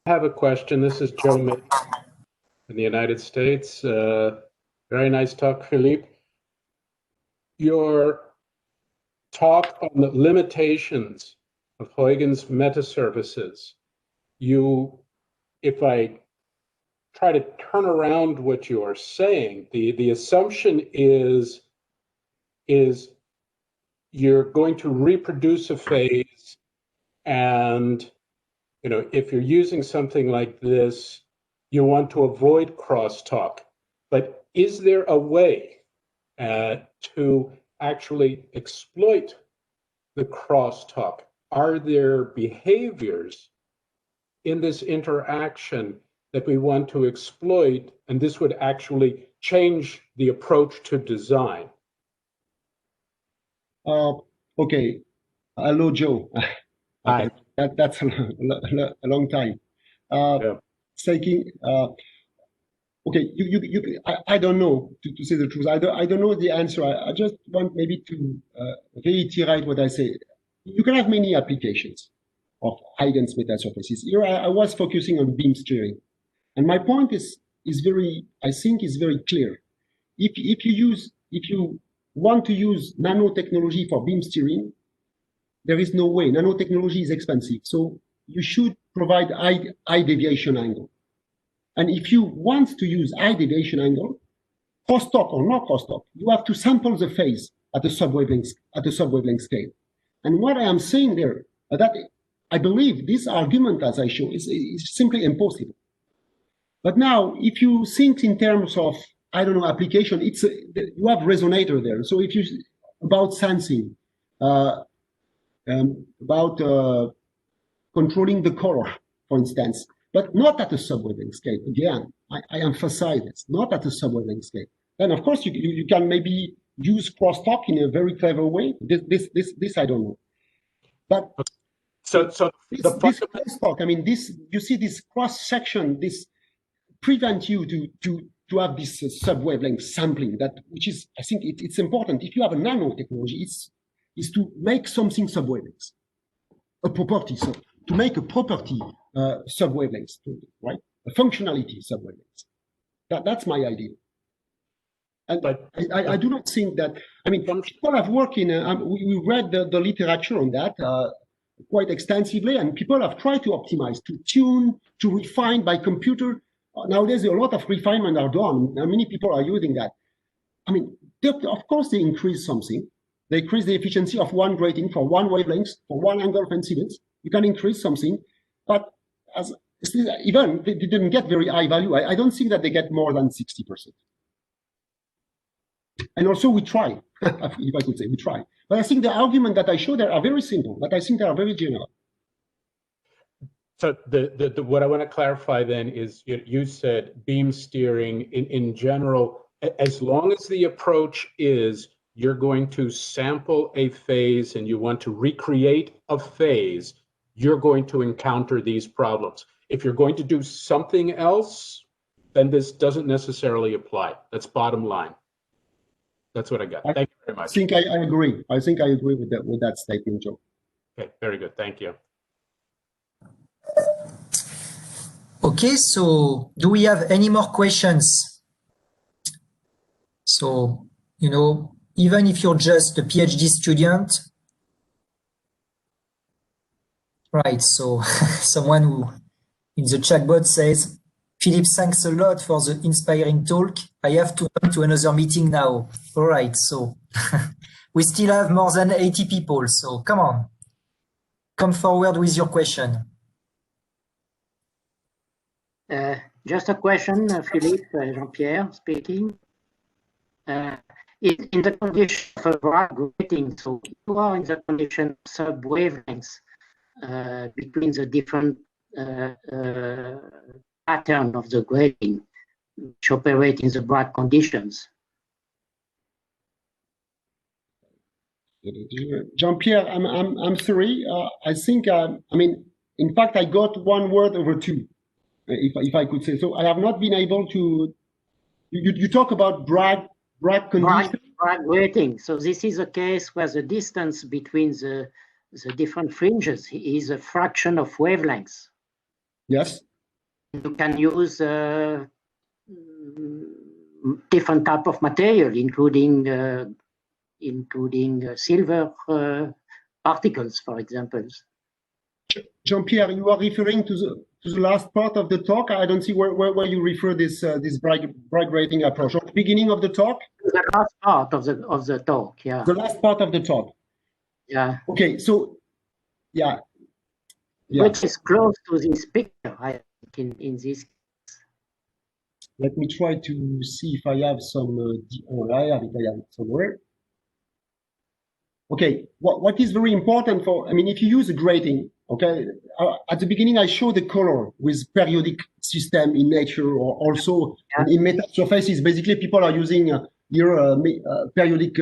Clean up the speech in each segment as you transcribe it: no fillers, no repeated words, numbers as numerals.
have a question. This is Joe in the United States. Very nice talk, Philippe. Your talk on the limitations of Huygens metasurfaces, if I try to turn around what you are saying, the assumption is you're going to reproduce a phase, and if you're using something like this, you want to avoid crosstalk. But is there a way to actually exploit the crosstalk? Are there behaviors in this interaction that we want to exploit, and this would actually change the approach to design? Okay. Hello, Joe. Hi. That's a long time. Yeah. Thinking. Okay, I don't know, to say the truth. I don't know the answer. I just want maybe to reiterate what I say. You can have many applications of Huygens metasurfaces. Here I was focusing on beam steering, and my point is very clear. If you want to use nanotechnology for beam steering, there is no way. Nanotechnology is expensive, so you should provide high deviation angle. And if you want to use high deviation angle, crosstalk or no crosstalk, you have to sample the phase at the subwavelength scale. And what I am saying there, that I believe this argument, as I show, is simply impossible. But now, if you think in terms of, I don't know, application, you have resonator there. So if you about sensing, about controlling the color, for instance, but not at a subwavelength scale. Again, I emphasize this, not at a subwavelength scale. Then, of course, you can maybe use crosstalk in a very clever way. This I don't know. But so this crosstalk, I mean, you see this cross section, this prevent you to have this subwavelength sampling. Which is, I think, it's important. If you have a nanotechnology, is to make something subwavelength, a property. So to make a property subwavelength, right? A functionality subwavelength. That's my idea. And but I do not think that, I mean, people have worked in, we read the literature on that quite extensively, and people have tried to optimize, to tune, to refine by computer. Nowadays, a lot of refinement are done. Many people are using that. I mean, of course, they increase something. They increase the efficiency of one grating for one wavelength, for one angle of incidence. You can increase something, but even they didn't get very high value. I don't think that they get more than 60%. And also we try, if I could say, we try. But I think the argument that I show there are very simple, but I think they are very general. So what I want to clarify then is you said beam steering in general, as long as the approach is you're going to sample a phase and you want to recreate a phase, you're going to encounter these problems. If you're going to do something else, then this doesn't necessarily apply. That's bottom line. That's what I got. Thank you very much. I think I agree. I think I agree with that statement, Joe. Okay, very good. Thank you. Okay, so do we have any more questions? So, even if you're just a PhD student, right, so someone who in the chatbot says, Philippe, thanks a lot for the inspiring talk. I have to run to another meeting now. All right, so we still have more than 80 people, so come on. Come forward with your question. Just a question, Philippe, Jean-Pierre speaking. In the condition of a Bragg grating, so you are in the condition of sub-wavelengths between the different pattern of the grating which operate in the Bragg conditions. Jean-Pierre, I'm sorry. I think I mean, in fact, I got one word over two, if I could say so. I have not been able to. You talk about Bragg conditions. Bragg grating. So this is a case where the distance between the different fringes is a fraction of wavelengths. Yes. you can use different type of material, including silver particles, for example. Jean-Pierre, you are referring to the last part of the talk. I don't see where you refer this bright grading approach. At the beginning of the talk? The last part of the talk, yeah. The last part of the talk. Yeah. Okay, so yeah. Which is close to this picture, I think, in this. Let me try to see if I have some. I have it somewhere. Okay, what is very important I mean, if you use a grading, okay, at the beginning I show the color with periodic system in nature, or also in Metasurfaces. Basically, people are using here periodic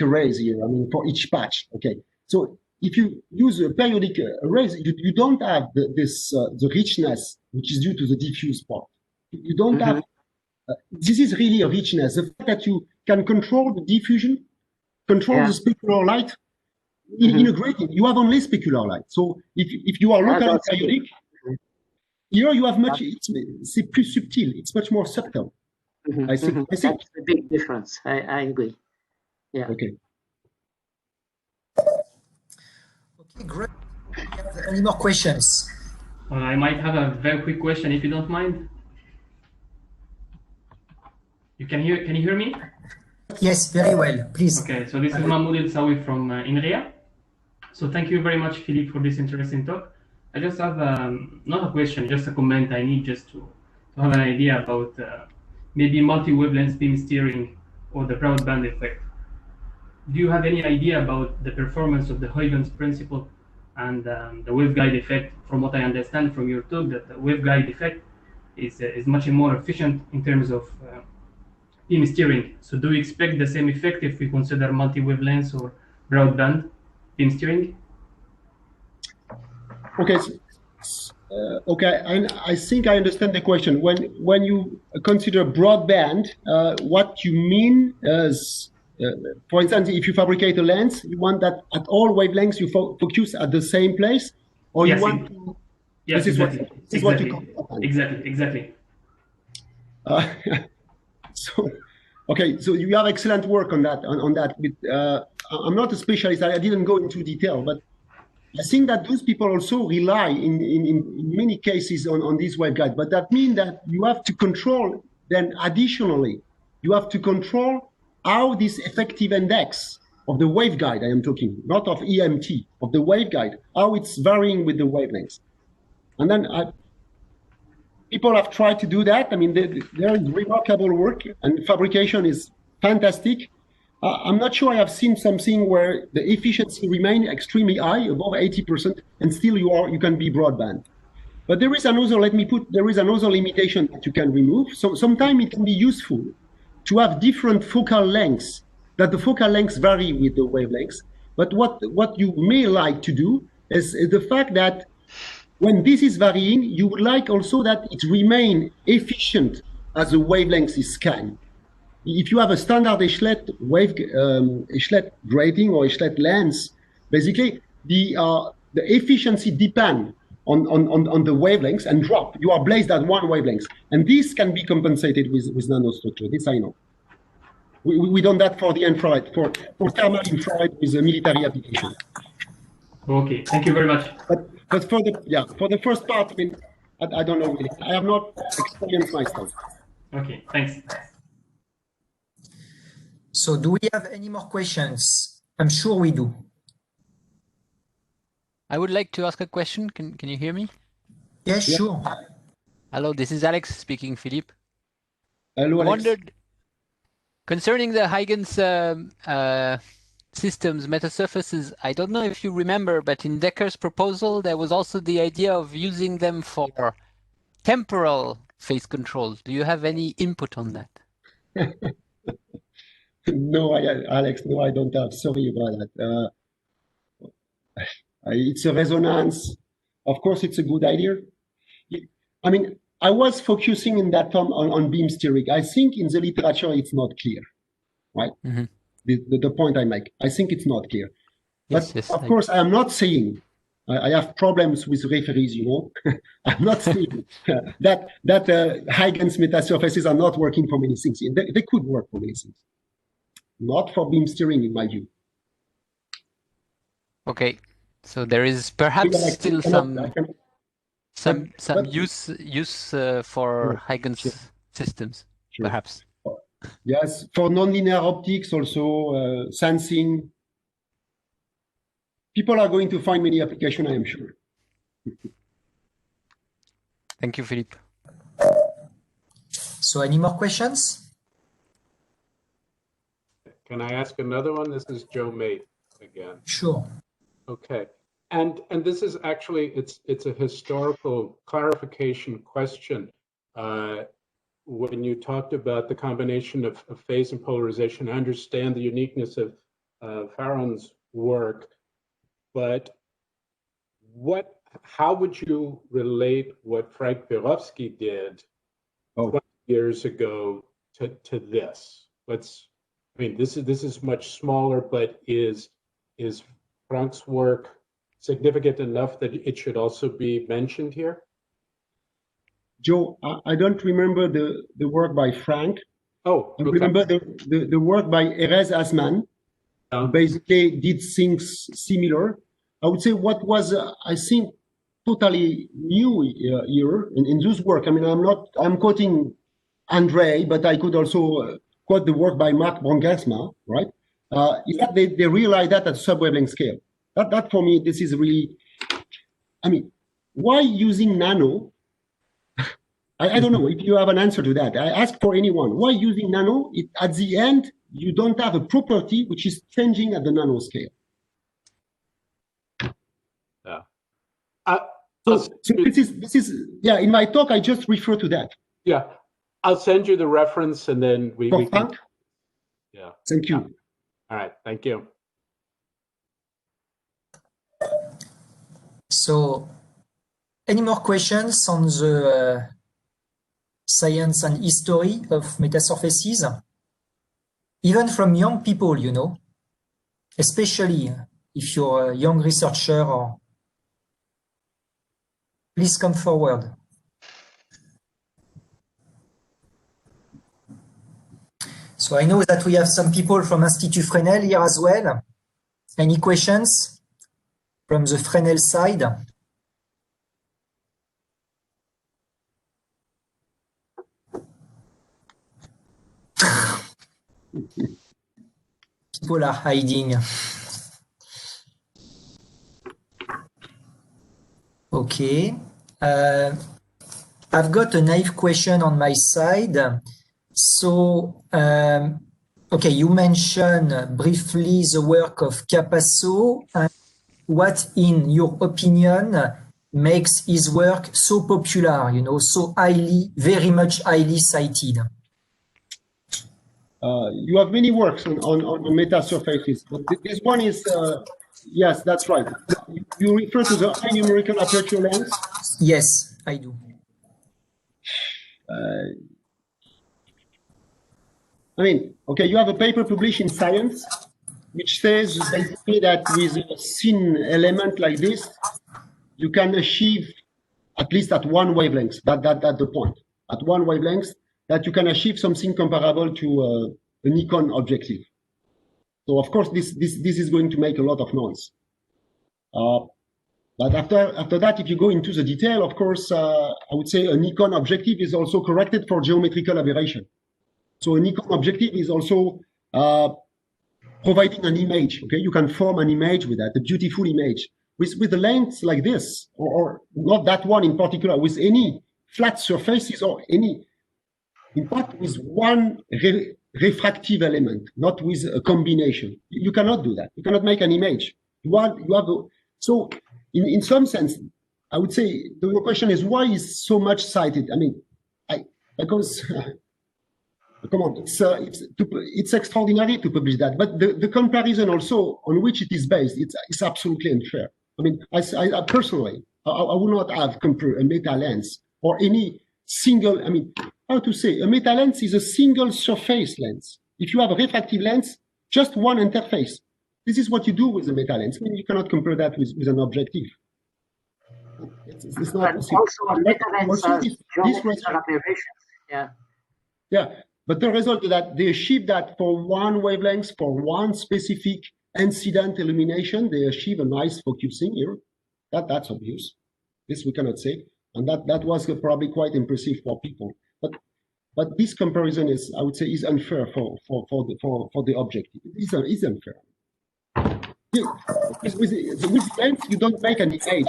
arrays here. I mean, for each patch. Okay, so if you use a periodic arrays, you don't have the richness which is due to the diffuse part. You don't have. This is really a richness. The fact that you can control the diffusion, control the specular light. In a grating, you have only specular light. So if you are locally periodic, here you have much. C'est plus subtil. It's much more subtle. I think that's a big difference. I agree. Yeah. Okay. Okay, great. Any more questions? I might have a very quick question, if you don't mind. Can you hear me? Yes, very well. Please. Okay, so this is Mahmoud El Sawi from INRIA. So thank you very much, Philippe, for this interesting talk. I just have not a question, just a comment. I need just to have an idea about maybe multi-wavelength beam steering or the broadband effect. Do you have any idea about the performance of the Huygens principle and the waveguide effect? From what I understand from your talk, that the waveguide effect is much more efficient in terms of beam steering. So do you expect the same effect if we consider multi-wavelengths or broadband beam steering? Okay. Okay, I think I understand the question. When you consider broadband, what you mean is, for instance, if you fabricate a lens, you want that at all wavelengths you focus at the same place, or yes, you want to. Yes, this exactly. is what you call Exactly. So, okay, so you have excellent work on that. I'm not a specialist. I didn't go into detail, but I think that those people also rely in many cases on this waveguide. But that means that you have to control. Then additionally, you have to control how this effective index of the waveguide, I am talking, not of EMT, of the waveguide, how it's varying with the wavelengths. And then people have tried to do that. I mean, there is remarkable work, and fabrication is fantastic. I'm not sure I have seen something where the efficiency remains extremely high, above 80%, and still you can be broadband. But there is another limitation that you can remove. So sometimes it can be useful to have different focal lengths, that the focal lengths vary with the wavelengths. But what you may like to do is the fact that when this is varying, you would like also that it remain efficient as the wavelength is scanned. If you have a standard Echlet grating or Echlet lens, basically the efficiency depends on the wavelengths and drop. You are blazed at one wavelength, and this can be compensated with nanostructure. This I know. We done that for the infrared, for thermal infrared with a military application. Okay, thank you very much. But for the first part, I mean, I don't know really. I have not experienced myself. Okay, thanks. So do we have any more questions? I'm sure we do. I would like to ask a question. Can you hear me? Yes, Yeah. sure. Hello, this is Alex speaking, Philippe. Hello, I Alex. wondered, concerning the Huygens systems, Metasurfaces, I don't know if you remember, but in Decker's proposal, there was also the idea of using them for temporal phase control. Do you have any input on that? No, Alex, no, I don't have. Sorry about that. It's a resonance. Of course, it's a good idea. I mean, I was focusing in that term on beam steering. I think in the literature, it's not clear, right? The point I make. I think it's not clear. Yes, But yes, of course, I am not saying I have problems with referees, you know. I'm not saying that Huygens metasurfaces are not working for many things. They could work for many things. Not for beam steering, in my view. Okay, so there is perhaps still some use for Huygens systems, perhaps. Yes, for nonlinear optics also, sensing. People are going to find many applications, I am sure. Thank you, Philippe. So any more questions? Can I ask another one? This is Joe Mate again. Sure. Okay. And this is actually, it's a historical clarification question. When you talked about the combination of phase and polarization, I understand the uniqueness of Farron's work, but how would you relate what Frank Birovsky did 20 years ago to this? This is much smaller, but is Frank's work significant enough that it should also be mentioned here? Joe, I don't remember the work by Frank. Oh, okay. I remember the work by Erez Asman, who basically did things similar. I would say what was, I think, totally new here in this work. I mean, I'm quoting Andre, but I could also quote the work by Mark Brangasma, right? Is that they realized that at subwavelength scale. That for me, this is really, I mean, why using nano? I don't know if you have an answer to that. I ask for anyone, why using nano? At the end, you don't have a property which is changing at the nanoscale. Yeah. So this is yeah. In my talk, I just refer to that. Yeah, I'll send you the reference, and then we can. Yeah. Thank you. All right. Thank you. So, any more questions on the science and history of metasurfaces? Even from young people, you know, especially if you're a young researcher, or please come forward. So I know that we have some people from Institut Fresnel here as well. Any questions from the Fresnel side? People are hiding. Okay. I've got a naive question on my side. So, okay, you mentioned briefly the work of Capasso. What, in your opinion, makes his work so popular, you know, so very much highly cited? You have many works on metasurfaces, but this one is, yes, that's right. You refer to the high numerical aperture lens? Yes, I do. I mean, okay, you have a paper published in Science, which says basically that with a thin element like this, you can achieve, at least at one wavelength, that's the point, at one wavelength, that you can achieve something comparable to a Nikon objective. So of course, this is going to make a lot of noise. But after that, if you go into the detail, of course, I would say a Nikon objective is also corrected for geometrical aberration. So a Nikon objective is also providing an image. Okay, you can form an image with that, a beautiful image with a length like this, or not that one in particular, with any flat surfaces or any, in fact, with one refractive element, not with a combination. You cannot do that. You cannot make an image. So in some sense, I would say the question is, why is so much cited? I mean, because come on, it's extraordinary to publish that, but the comparison also on which it is based, it's absolutely unfair. I mean, I personally, I would not have compared a meta lens or any single, I mean, how to say, a meta lens is a single surface lens. If you have a refractive lens, just one interface. This is what you do with a meta lens. I mean, you cannot compare that with an objective. It's not possible. Also, MetaMAT's geometrical operations. Yeah. Yeah, but the result is that they achieve that for one wavelength, for one specific incident illumination, they achieve a nice focusing here. That's obvious. This we cannot say, and that was probably quite impressive for people. But this comparison is, I would say, is unfair for the objective. It's unfair. With lens, you don't make an image.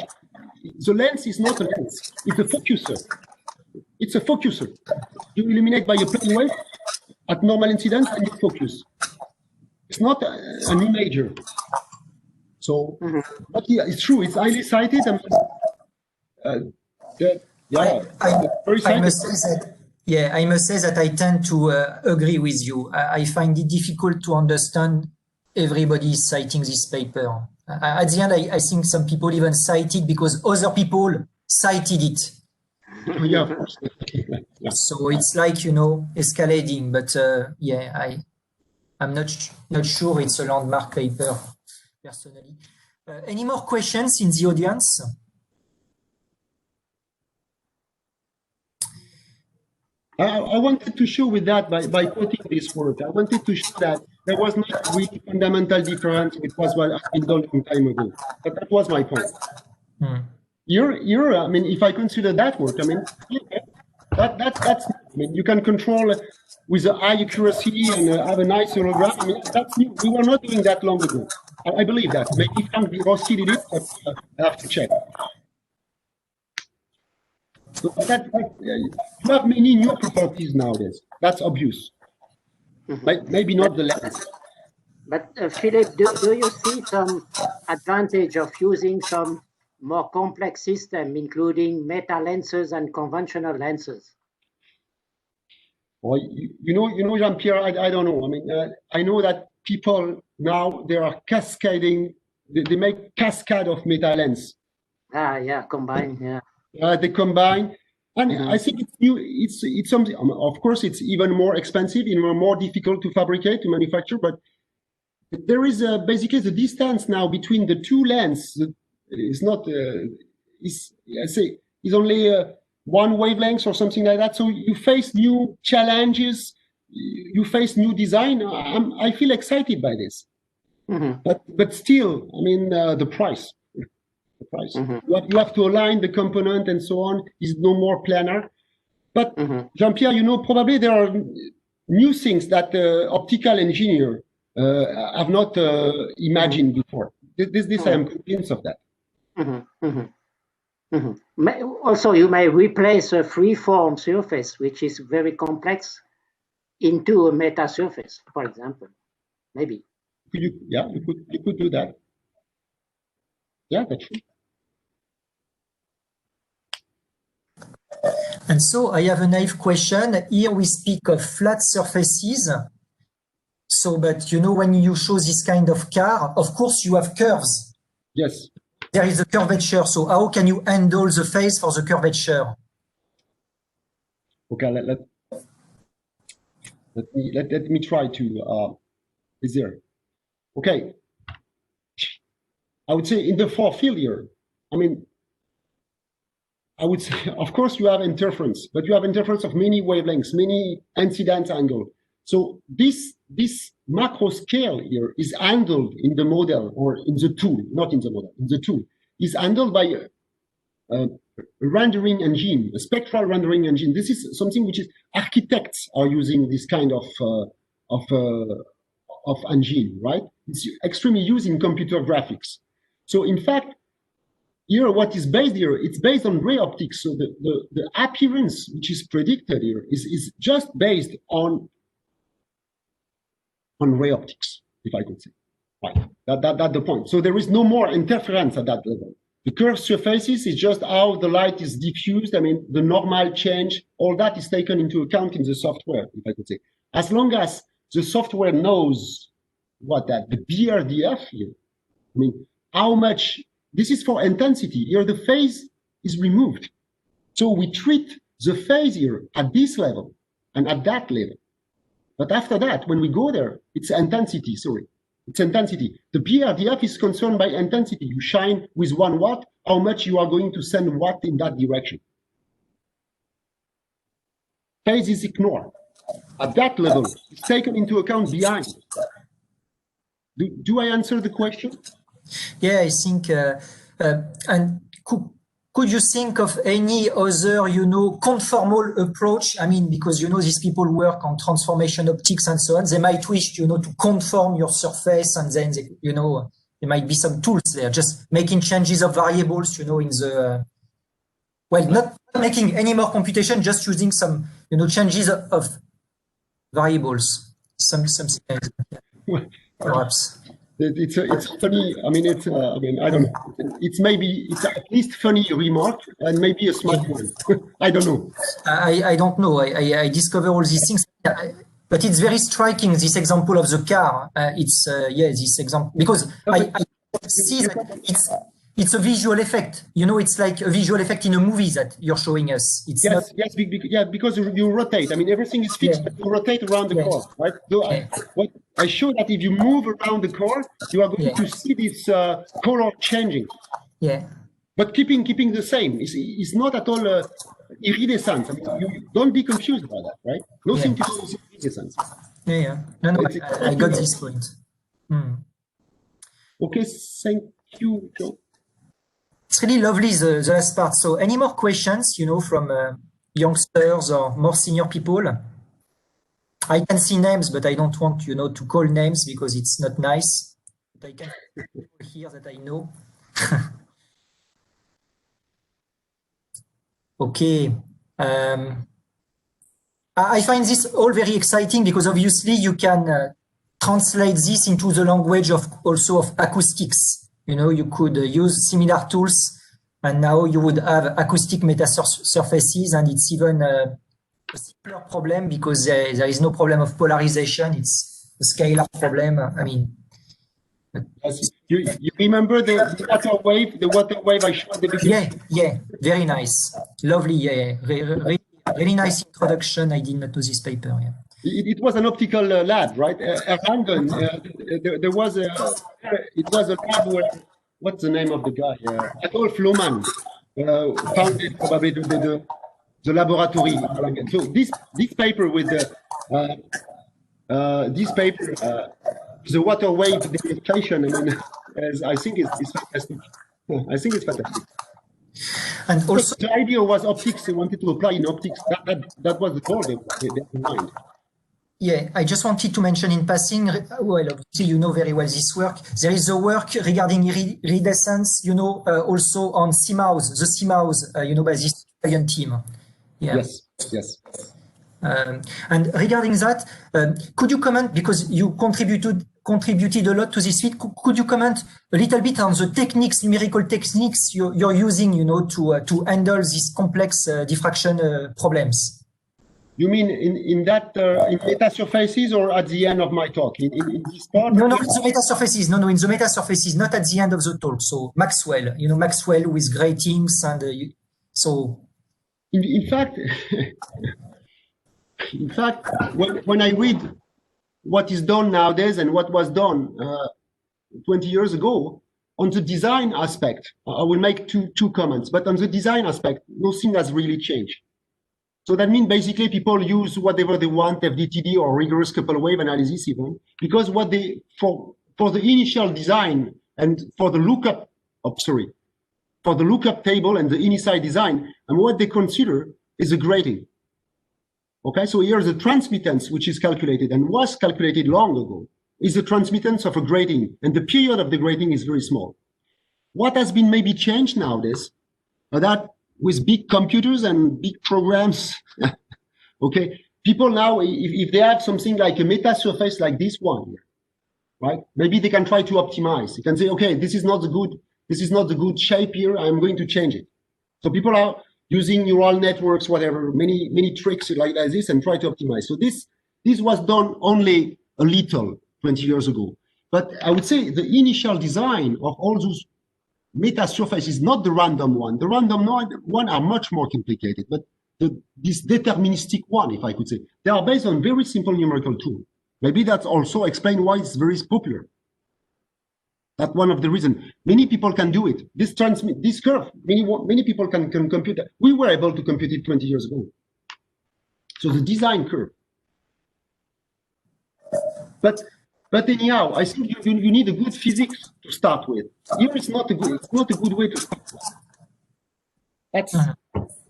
The lens is not a lens; it's a focuser. It's a focuser. You illuminate by a plane wave at normal incidence and you focus. It's not an imager. So, but yeah, it's true. It's highly cited. I must say that I tend to agree with you. I find it difficult to understand everybody is citing this paper. At the end, I think some people even cite it because other people cited it. Yeah, of course. Yeah. So it's like, you know, escalating, but yeah, I'm not sure it's a landmark paper, personally. Any more questions in the audience? I wanted to show with that, by quoting this work, I wanted to show that there was not really fundamental difference with what has been done a long time ago. But that was my point. I mean, if I consider that work, I mean, that's, I mean, you can control with a high accuracy and have a nice hologram. I mean, that's new. We were not doing that long ago. I believe that. Maybe Frank Rossi did it, but I have to check. So you have many new properties nowadays. That's obvious. Maybe not the lens. But Philippe, do you see some advantage of using some more complex system, including meta lenses and conventional lenses? Well, you know, Jean-Pierre, I don't know. I mean, I know that people now, they are cascading, they make cascade of meta lens. Yeah, combine, yeah. They combine, and I think it's new. It's something. Of course, it's even more expensive, even more difficult to fabricate, to manufacture. But there is basically the distance now between the two lenses is not. Is only one wavelength or something like that. So you face new challenges, you face new design. I feel excited by this. But still, I mean, the price. You have to align the component and so on. Is no more planar. But Jean-Pierre, you know, probably there are new things that optical engineer have not imagined before. This I am convinced of that. Also, you may replace a free-form surface, which is very complex, into a meta surface, for example. Maybe. You could do that. Yeah, that's true. And so I have a naive question. Here we speak of flat surfaces. So, but you know, when you show this kind of car, of course you have curves. Yes. There is a curvature. So how can you handle the phase for the curvature? Okay, let me try to is there. Okay. I would say in the far field here, I mean, I would say, of course, you have interference, but you have interference of many wavelengths, many incident angle. So this macro scale here is handled in the model or in the tool, not in the model, in the tool, is handled by a rendering engine, a spectral rendering engine. This is something which is architects are using this kind of engine, right? It's extremely used in computer graphics. So in fact, here, what is based here, it's based on ray optics. So the appearance which is predicted here is just based on ray optics, if I could say. Right. That's the point. So there is no more interference at that level. The curved surfaces is just how the light is diffused. I mean, the normal change, all that is taken into account in the software, if I could say. As long as the software knows the BRDF here, I mean, how much. This is for intensity. Here, the phase is removed. So we treat the phase here at this level and at that level. But after that, when we go there, it's intensity, sorry. It's intensity. The PRDF is concerned by intensity. You shine with 1 watt, how much you are going to send watt in that direction. Phase is ignored. At that level, it's taken into account behind. Do I answer the question? Yeah, I think, and could you think of any other, conformal approach? I mean, because, these people work on transformation optics and so on. They might wish, to conform your surface, and then, there might be some tools there, just making changes of variables, in the, well, not making any more computation, just using some, changes of variables, something like that, perhaps. It's funny. I mean, I don't know. It's at least funny remark and maybe a smart one. I don't know. I don't know. I discover all these things, but it's very striking. This example of the car. This example, because I see that it's a visual effect. It's like a visual effect in a movie that you're showing us. It's because you rotate. I mean, everything is fixed, but you rotate around the core, right? So I show that if you move around the core, you are going to see this color changing. Yeah. But keeping the same. It's not at all iridescent. I mean, you don't be confused about that, right? Nothing to do with iridescence. Yeah. No, I got this point. Okay, thank you, Joe. It's really lovely, the last part. So any more questions, from youngsters or more senior people? I can see names, but I don't want, to call names because it's not nice. But I can see people here that I know. Okay. I find this all very exciting because obviously you can translate this into the language of acoustics. You could use similar tools, and now you would have acoustic metasurfaces, and it's even a simpler problem because there is no problem of polarization. It's a scalar problem. I mean, you remember the water wave I showed at the beginning? Yeah, very nice, lovely. Really nice introduction. I did not know this paper. Yeah. It was an optical lab, right? London. There was a lab where, what's the name of the guy? Adolf Lohmann founded probably the laboratory. So this paper with the water wave demonstration. I mean, I think it's fantastic. I think it's fantastic. And also, the idea was optics. They wanted to apply in optics. That was the goal they had in mind. Yeah, I just wanted to mention in passing, well, obviously you know very well this work. There is a work regarding iridescence, also on CMOS, the CMOS, by this Italian team. Yeah. Yes. And regarding that, could you comment, because you contributed a lot to this feed, could you comment a little bit on the techniques, numerical techniques you're using, to handle these complex diffraction problems? You mean in Metasurfaces or at the end of my talk? In this part? No, it's the Metasurfaces. No, in the Metasurfaces, not at the end of the talk. So Maxwell, Maxwell with gratings and so. In fact, when I read what is done nowadays and what was done 20 years ago on the design aspect, I will make two comments. But on the design aspect, nothing has really changed. So that means basically people use whatever they want, FDTD or rigorous couple wave analysis even, because what they, for the initial design and for the lookup table and the initial design, and what they consider is a grating. Okay, so here's the transmittance, which is calculated and was calculated long ago, is the transmittance of a grating, and the period of the grating is very small. What has been maybe changed nowadays, that with big computers and big programs, okay, people now, if they have something like a meta surface like this one, right? Maybe they can try to optimize. You can say, okay, this is not the good shape here. I'm going to change it. So people are using neural networks, whatever, many tricks like this, and try to optimize. So this was done only a little 20 years ago. But I would say the initial design of all those meta surface is not the random one. The random one are much more complicated, but this deterministic one, if I could say, they are based on very simple numerical tool. Maybe that's also explain why it's very popular. That's one of the reasons. Many people can do it. This curve, many people can compute it. We were able to compute it 20 years ago. So the design curve. But anyhow, I think you need a good physics to start with. Here it's not a good way to start with. That's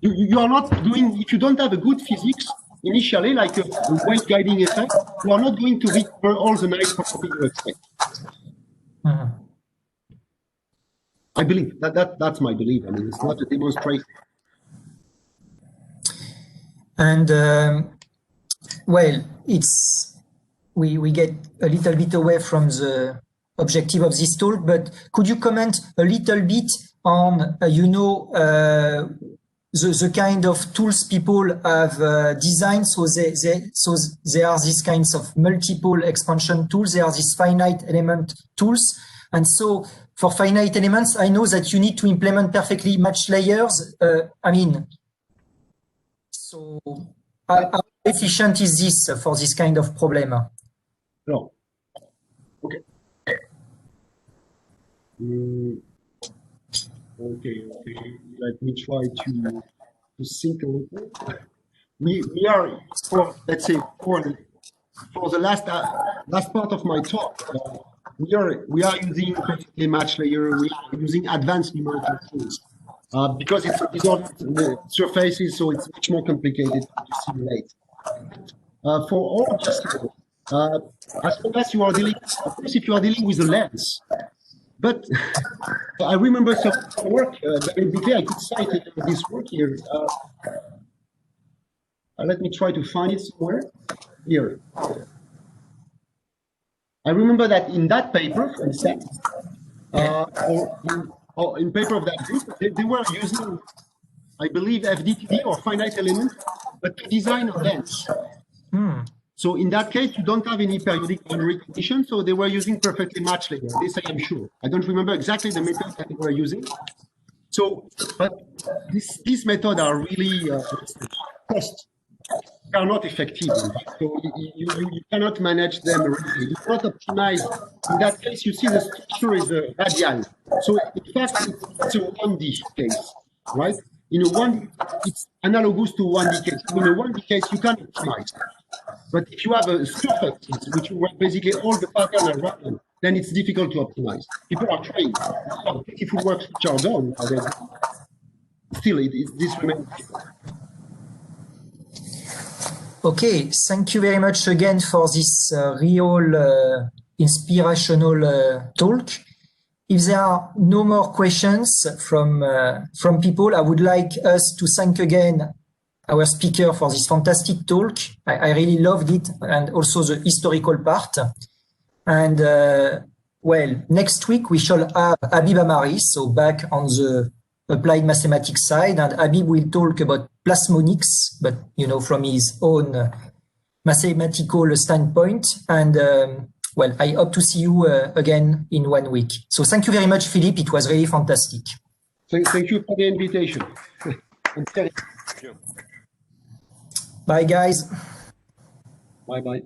you are not doing, if you don't have a good physics initially, like a weight guiding effect, you are not going to recover all the nice properties you expect. I believe that's my belief. I mean, it's not a demonstration. And well, we get a little bit away from the objective of this talk, but could you comment a little bit on, the kind of tools people have designed? So there are these kinds of multiple expansion tools. There are these finite element tools. And so for finite elements, I know that you need to implement perfectly matched layers. So how efficient is this for this kind of problem? No. Okay. Okay. Let me try to think a little. We are, let's say, for the last part of my talk, we are using perfectly matched layer. We are using advanced numerical tools because these are the surfaces, so it's much more complicated to simulate. For all of this, as long as you are dealing, of course, if you are dealing with a lens. But I remember some work, I could cite this work here. Let me try to find it somewhere. Here. I remember that in that paper, for instance, or in paper of that group, they were using, I believe, FDTD or finite element, but to design a lens. So in that case, you don't have any periodic boundary condition, so they were using perfectly matched layer. This I am sure. I don't remember exactly the method that they were using. So, but these methods are really cost. They are not effective. So you cannot manage them really. You cannot optimize. In that case, you see the structure is radial. So in fact, it's a 1D case, right? In a 1D, it's analogous to 1D case. In a 1D case, you can optimize. But if you have a surface, which work basically all the pattern are random, then it's difficult to optimize. People are trying. Beautiful works which are done. Still, this remains. Okay, thank you very much again for this real inspirational talk. If there are no more questions from people, I would like us to thank again our speaker for this fantastic talk. I really loved it, and also the historical part. And well, next week we shall have Habib Amari, so back on the applied mathematics side, and Habib will talk about plasmonics, but from his own mathematical standpoint. And well, I hope to see you again in 1 week. So thank you very much, Philippe. It was really fantastic. Thank you for the invitation. Thank you. Bye, guys. Bye-bye.